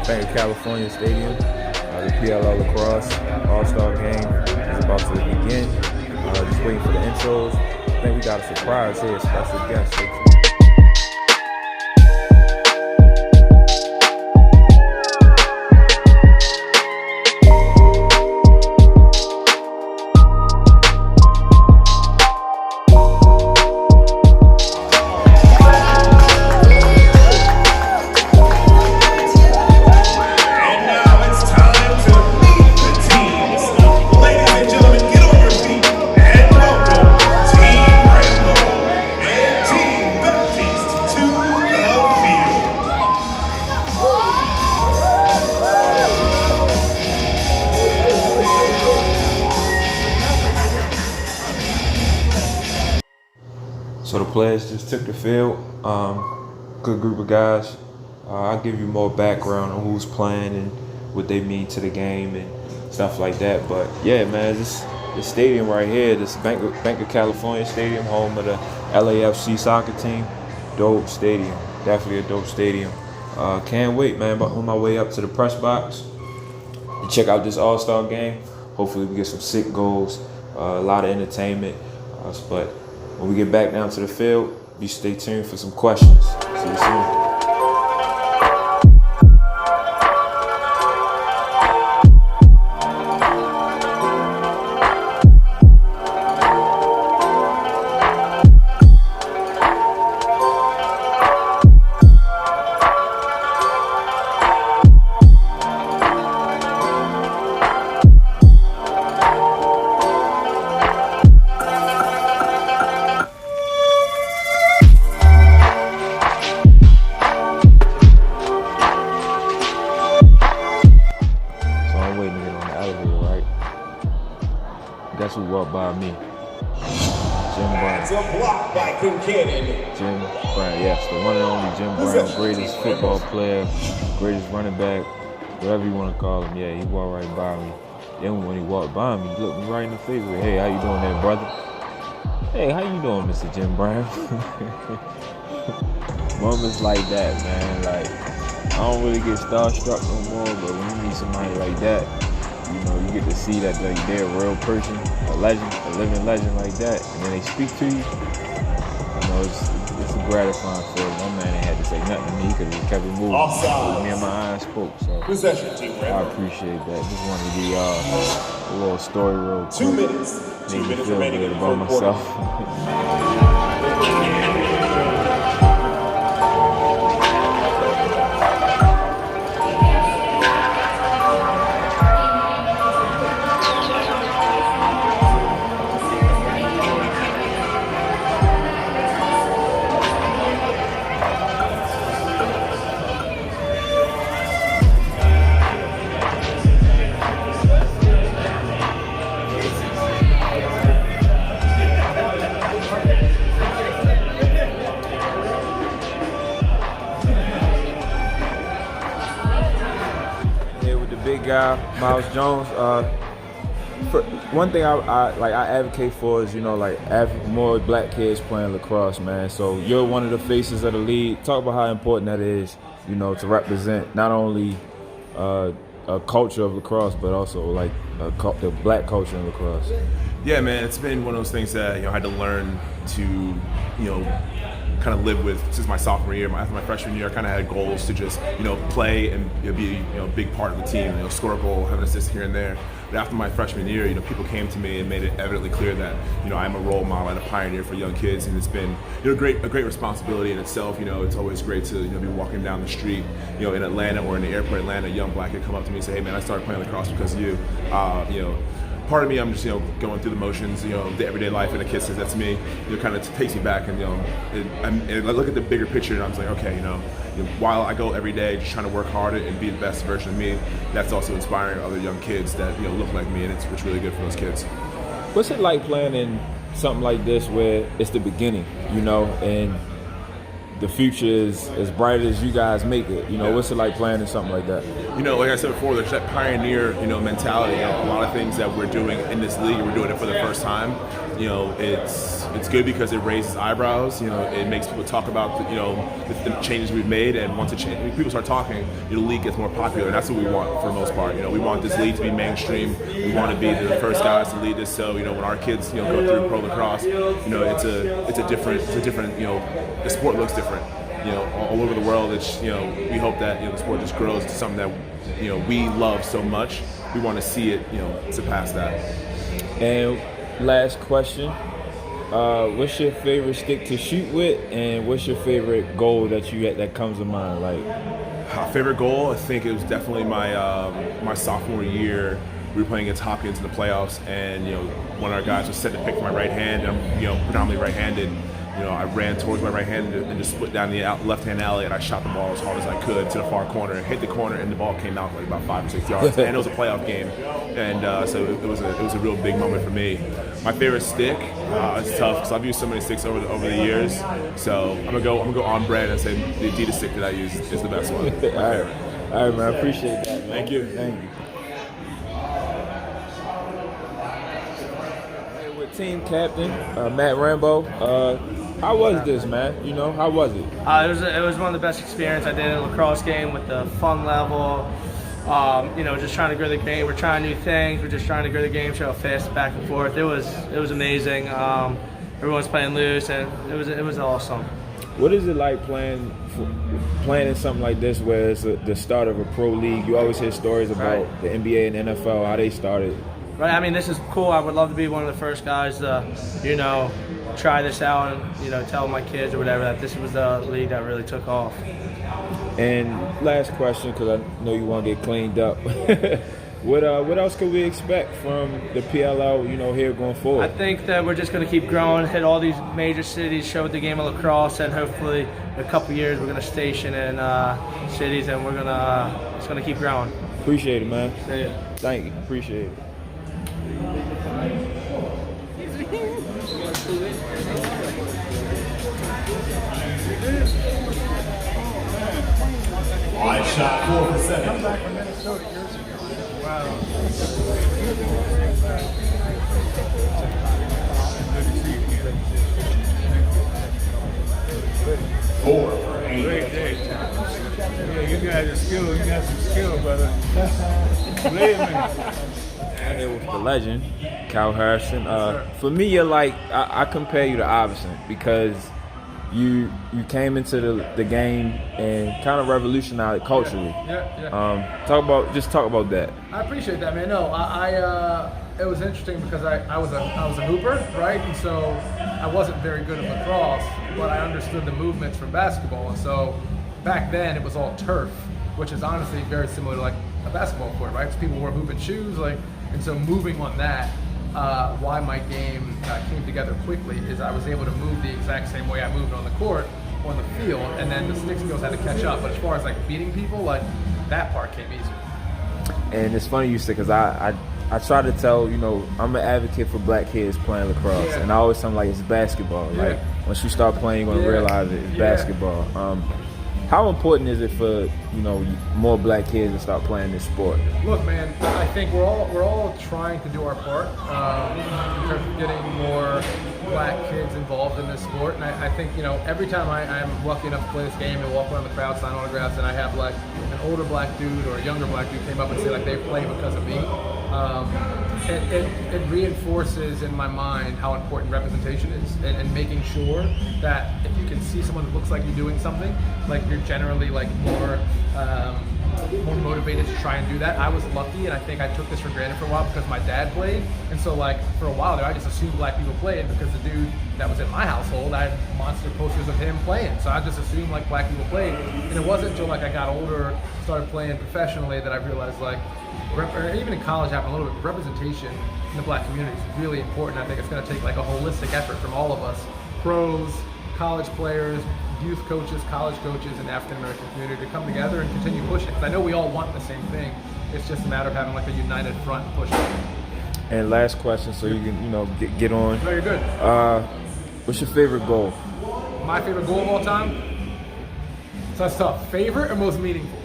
Bank of California Stadium. The PLL Lacrosse All-Star game is about to begin. Just waiting for the intros. I think we got a surprise here, special guest. So the players just took the field. Good group of guys. I'll give you more background on who's playing and what they mean to the game and stuff like that. But yeah, man, this stadium right here, this Bank of California Stadium, home of the LAFC soccer team. Dope stadium, definitely a dope stadium. Can't wait, man. On my way up to the press box to check out this All-Star game. Hopefully we get some sick goals, a lot of entertainment. But when we get back down to the field, you stay tuned for some questions. See you soon. Guess who walked by me? Jim Brown. It's a block by Kincaid. Jim Brown, yes, the one and only Jim Brown, greatest football player, greatest running back, whatever you want to call him. Yeah, he walked right by me. Then when he walked by me, he looked me right in the face with, "Hey, how you doing there, brother? Hey, how you doing, Mr. Jim Brown?" Moments like that, man. Like, I don't really get starstruck no more, but when you meet somebody like that, you know, you get to see that they're a real person, a legend, a living legend like that, and then they speak to you. You know, it's a gratifying feeling. My man ain't had to say nothing to me because he kept it moving. Me and my eyes spoke, so possession team, I appreciate that. Just wanted to give y'all a little story real quick. 2 minutes. 2 minutes remaining in the about myself. guy, Myles Jones. One thing I advocate for is, more black kids playing lacrosse, man. So you're one of the faces of the league. Talk about how important that is, to represent not only a culture of lacrosse, but also the black culture in lacrosse. Yeah, man, it's been one of those things that I had to learn to kind of live with since my sophomore year. After my freshman year, I kind of had goals to just play and be a big part of the team, score a goal, have an assist here and there. But after my freshman year, people came to me and made it evidently clear that I'm a role model and a pioneer for young kids, and it's been a great responsibility in itself. It's always great to be walking down the street, in Atlanta or in the airport in Atlanta, a young black kid come up to me and say, "Hey man, I started playing lacrosse because of you." Part of me, I'm just going through the motions, the everyday life, and a kid says that's me. It kind of takes me back, and and I look at the bigger picture, and I'm just like, okay, while I go every day just trying to work harder and be the best version of me, that's also inspiring other young kids that look like me, and it's really good for those kids. What's it like playing in something like this where it's the beginning, and the future is as bright as you guys make it? What's it like playing in something like that? Like I said before, there's that pioneer, mentality. A lot of things that we're doing in this league, we're doing it for the first time. It's good because it raises eyebrows. It makes people talk about the changes we've made, and once people start talking, the league gets more popular, and that's what we want for the most part. We want this league to be mainstream. We want to be the first guys to lead this. So when our kids go through pro lacrosse, it's a different the sport looks different. All over the world, we hope that the sport just grows to something that we love so much. We want to see it surpass that. And last question, what's your favorite stick to shoot with, and what's your favorite goal that comes to mind? Favorite goal, I think it was definitely my sophomore year. We were playing against Hopkins in the playoffs, and one of our guys was set to pick for my right hand, and I'm predominantly right-handed. I ran towards my right hand and just split down the left-hand alley, and I shot the ball as hard as I could to the far corner, and hit the corner, and the ball came out about 5 or 6 yards. And it was a playoff game, and so it was a real big moment for me. My favorite stick, it's tough because I've used so many sticks over the years. So I'm gonna go on brand and say the Adidas stick that I use is the best one. All right, man. I appreciate that, man. Thank you. With team captain Matt Rambo. How was this, man? How was it? It was one of the best experiences I did in a lacrosse game, with the fun level. Just trying to grow the game. We're trying new things. We're just trying to grow the game, show fast back and forth. It was amazing. Everyone's playing loose, and it was awesome. What is it like playing in something like this, where it's the start of a pro league? You always hear stories about the NBA and NFL, how they started. Right. I mean, this is cool. I would love to be one of the first guys to, try this out and, tell my kids or whatever that this was the league that really took off. And last question, because I know you want to get cleaned up. What else could we expect from the PLL, here going forward? I think that we're just going to keep growing, hit all these major cities, show the game of lacrosse, and hopefully in a couple years we're going to station in cities, and it's going to keep growing. Appreciate it, man. Yeah. Thank you. Appreciate it. Wide shot, 4 for 7. I'm back from Minnesota years ago. Wow. Four for 8. Great day. Yeah, you guys are skilled. You got some skill, brother. Believe me. Here with the legend, Cal Harrison. For me, you're like, I compare you to Iverson, because you came into the game and kind of revolutionized it culturally. Yeah. Talk about that. I appreciate that, man. No, it was interesting because I was a hooper, right? And so I wasn't very good at lacrosse, but I understood the movements from basketball. And so back then it was all turf, which is honestly very similar to like a basketball court, right? So people wore hooping shoes, and so moving on that. Why my game came together quickly is I was able to move the exact same way I moved on the court, on the field, and then the stick skills had to catch up. But as far as beating people, that part came easy. And it's funny you say, because I try to tell, I'm an advocate for black kids playing lacrosse, and I always tell them it's basketball. Yeah. Once you start playing, you're gonna realize it's basketball. How important is it for more black kids to start playing this sport? Look, man, I think we're all trying to do our part in terms of getting more black kids involved in this sport. And I think every time I'm lucky enough to play this game and walk around the crowd, sign autographs, and I have like an older black dude or a younger black dude came up and say like they play because of me. It reinforces in my mind how important representation is, and making sure that if you can see someone that looks like you doing something, like you're generally like more motivated to try and do that. I was lucky, and I think I took this for granted for a while because my dad played, and so like for a while there, I just assumed black people played because the dude that was in my household, I had monster posters of him playing, so I just assumed like black people played. And it wasn't until like I got older, started playing professionally, that I realized like, or even in college happened a little bit, representation in the black community is really important. I think it's going to take like a holistic effort from all of us, pros, college players, youth coaches, college coaches, and African American community to come together and continue pushing. Because I know we all want the same thing. It's just a matter of having like a united front and pushing. And last question, so you can get on. No, you're good. What's your favorite goal? My favorite goal of all time? So that's tough. Favorite or most meaningful?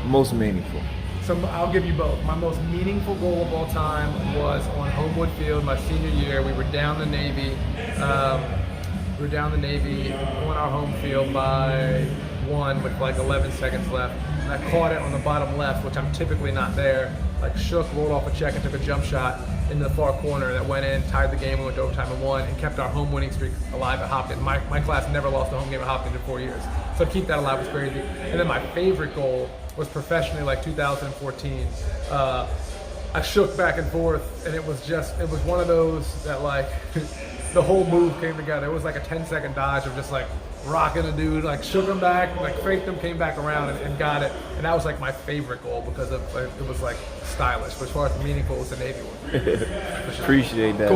Most meaningful. So I'll give you both. My most meaningful goal of all time was on Homewood Field my senior year. We were down the Navy. On our home field by 1 with like 11 seconds left. And I caught it on the bottom left, which I'm typically not there. Like shook, rolled off a check, and took a jump shot in the far corner that went in, tied the game, we went to overtime and won, and kept our home winning streak alive at Hopkins. My class never lost a home game at Hopkins in 4 years. So to keep that alive was crazy. And then my favorite goal was professionally, like 2014. I shook back and forth, and it was one of those that like the whole move came together. It was like a 10-second dodge of just like rocking a dude, like shook him back, like faked him, came back around and got it. And that was like my favorite goal because of it was like stylish. But as far as meaningful, it was the Navy one. Appreciate that. Cool.